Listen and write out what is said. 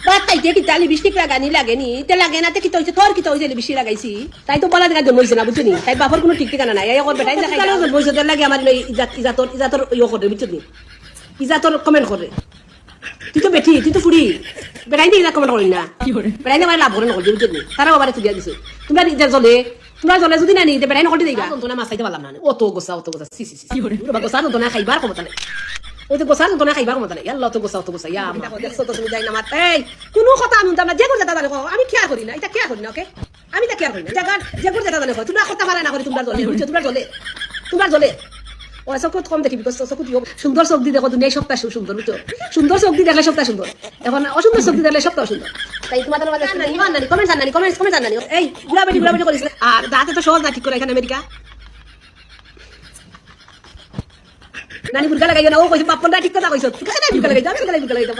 বাদ তাইতে কি তালি বৃষ্টিক লাগানি লাগেনি তে লাগে না তে কি তইছে তোর কি তইছে বেশি লাগাইছি তাই তো বলা দেখা জন্ম হইছে না বুঝছনি তাই বাপর কোনো ঠিক ঠিকানা নাই এই ওর বেটাই দেখাই কালো জন্ম হইছে তার লাগে আমার ইজাতর ইয়ো করে বুঝছনি ইজাতর কমেন্ট করে তুই তো বেটি তুই তো ফুড়ি বেটাই দিয়ে কমেন্ট করি না বেটাই না লাভ করে নকরি বুঝছনি তারা বাবারে তুই দিছে তোমরা নিজের জলে তোমরা জলে যদি না নিতে বেটাই নকরি দিবা তোমরা মাছ খাইতে পারলাম না অত গোসা সি সি সি গোসা তো না খাইবার ক্ষমতা নাই ওই তো গোসা তো না খাইবার ক্ষমতা নাই আল্লাহ তো গোসা ইয়া দেখছো তো তুমি যাই না মারতে কোনো কথা আমি না যে করে যেটা জানো আমি কেয়ার করি না এটা কেয়ার করি না ওকে আমি তা কেয়ার করি না জায়গা যে করে যেটা জানো তোমরা কথা মারা না করি তোমরা জলে বুঝছো তোমরা জলে ও চকুত কম দেখিবি চকুত সুন্দর চোখ দি দেখো দুনিয়ায় সপ্তাহ সুন্দর বুঝছো সুন্দর চোখ দি দেখলে সপ্তাহ সুন্দর এখন অসুন্দর চোখ দি দেখলে সপ্তাহ সুন্দর তাই তোমাদের মাঝে নানি কমেন্ট জানানি এই বুড়া বেটি করিস আর দাঁতে তো সহজ না ঠিক করে এখানে আমেরিকা নানি বুড়কা লাগাইও না ও কইছে বাপ্পনটা ঠিক কথা কইছ ঠিক আছে না বুড়কা লাগাইছো আমি বুড়কা লাগাইছো